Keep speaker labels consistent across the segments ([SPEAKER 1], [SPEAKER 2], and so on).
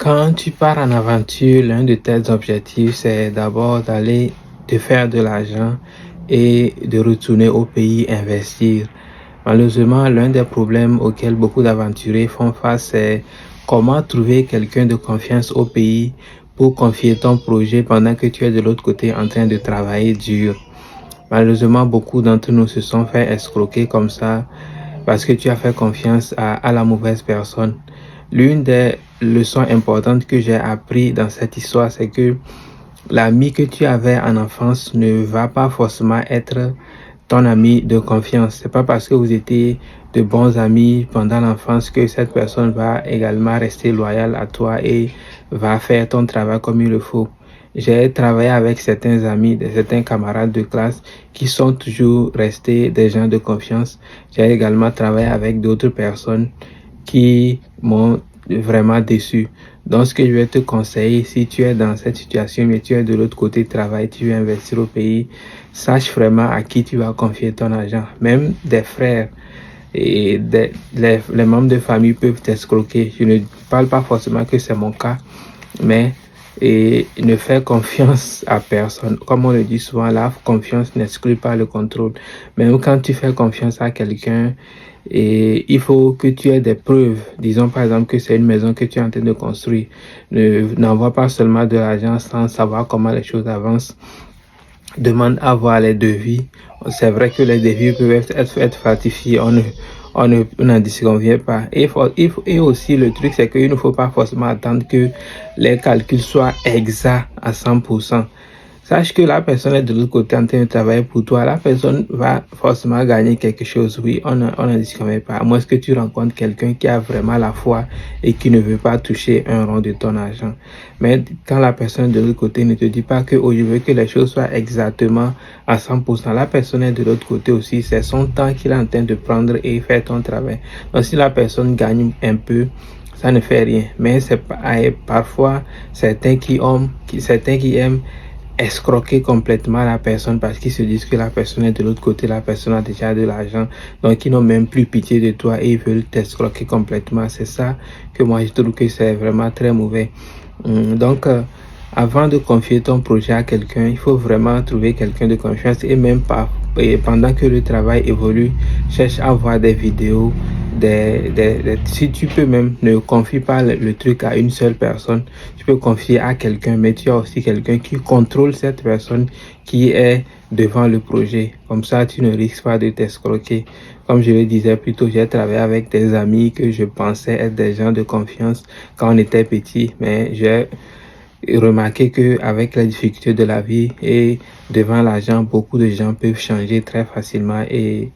[SPEAKER 1] Quand tu pars en aventure, l'un de tes objectifs, c'est d'abord d'aller te faire de l'argent et de retourner au pays investir. Malheureusement, l'un des problèmes auxquels beaucoup d'aventuriers font face, c'est comment trouver quelqu'un de confiance au pays pour confier ton projet pendant que tu es de l'autre côté en train de travailler dur. Malheureusement, beaucoup d'entre nous se sont fait escroquer comme ça parce que tu as fait confiance à la mauvaise personne. L'une des leçons importantes que j'ai appris dans cette histoire, c'est que l'ami que tu avais en enfance ne va pas forcément être ton ami de confiance. C'est pas parce que vous étiez de bons amis pendant l'enfance que cette personne va également rester loyale à toi et va faire ton travail comme il le faut. J'ai travaillé avec certains amis, certains camarades de classe qui sont toujours restés des gens de confiance. J'ai également travaillé avec d'autres personnes qui m'ont vraiment déçu. Donc, ce que je vais te conseiller, si tu es dans cette situation, mais tu es de l'autre côté, travail, tu veux investir au pays, sache vraiment à qui tu vas confier ton argent. Même des frères et les membres de famille peuvent t'escroquer. Je ne parle pas forcément que c'est mon cas, mais ne faire confiance à personne. Comme on le dit souvent, la confiance n'exclut pas le contrôle. Même quand tu fais confiance à quelqu'un, et il faut que tu aies des preuves. Disons par exemple que c'est une maison que tu es en train de construire. N'envoie pas seulement de l'argent sans savoir comment les choses avancent. Demande à voir les devis. C'est vrai que les devis peuvent être falsifiés. On n'en disconvient pas. Et aussi, le truc, c'est qu'il ne faut pas forcément attendre que les calculs soient exacts à 100%. Sache que la personne est de l'autre côté en train de travailler pour toi. La personne va forcément gagner quelque chose. Oui, on n'en disconvient pas. À moins que tu rencontres quelqu'un qui a vraiment la foi et qui ne veut pas toucher un rond de ton argent. Mais quand la personne de l'autre côté ne te dit pas que oh, je veux que les choses soient exactement à 100%, la personne est de l'autre côté aussi. C'est son temps qu'il est en train de prendre et faire ton travail. Donc si la personne gagne un peu, ça ne fait rien. Mais c'est parfois certains qui aiment escroquer complètement la personne parce qu'ils se disent que la personne est de l'autre côté, la personne a déjà de l'argent, donc ils n'ont même plus pitié de toi et ils veulent t'escroquer complètement. C'est ça que moi je trouve que c'est vraiment très mauvais. Donc, avant de confier ton projet à quelqu'un, il faut vraiment trouver quelqu'un de confiance et même pas. Et pendant que le travail évolue, cherche à voir des vidéos, si tu peux même, ne confie pas le truc à une seule personne, tu peux confier à quelqu'un, mais tu as aussi quelqu'un qui contrôle cette personne qui est devant le projet. Comme ça, tu ne risques pas de t'escroquer. Comme je le disais plus tôt, j'ai travaillé avec des amis que je pensais être des gens de confiance quand on était petit, mais j'ai remarqué que avec les difficultés de la vie et devant l'argent, beaucoup de gens peuvent changer très facilement et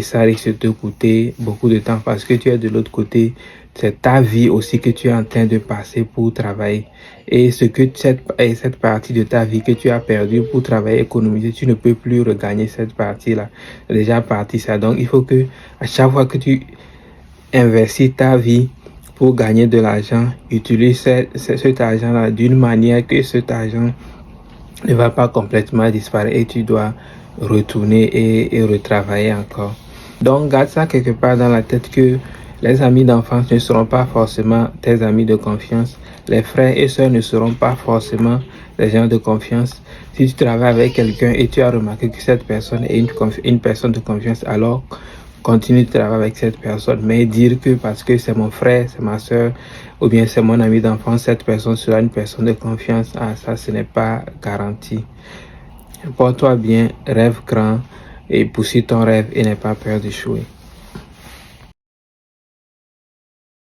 [SPEAKER 1] ça risque de te coûter beaucoup de temps parce que tu es de l'autre côté. C'est ta vie aussi que tu es en train de passer pour travailler. Et cette partie de ta vie que tu as perdue pour travailler, économiser, tu ne peux plus regagner cette partie-là. C'est déjà parti ça. Donc, il faut que à chaque fois que tu investis ta vie pour gagner de l'argent, utilise cet argent-là d'une manière que cet argent ne va pas complètement disparaître et tu dois retourner et retravailler encore. Donc, garde ça quelque part dans la tête que les amis d'enfance ne seront pas forcément tes amis de confiance. Les frères et sœurs ne seront pas forcément des gens de confiance. Si tu travailles avec quelqu'un et tu as remarqué que cette personne est une personne de confiance, alors continue de travailler avec cette personne. Mais dire que parce que c'est mon frère, c'est ma soeur, ou bien c'est mon ami d'enfance, cette personne sera une personne de confiance, ça, ce n'est pas garanti. Porte-toi bien, rêve grand et poursuis ton rêve et n'aie pas peur d'échouer.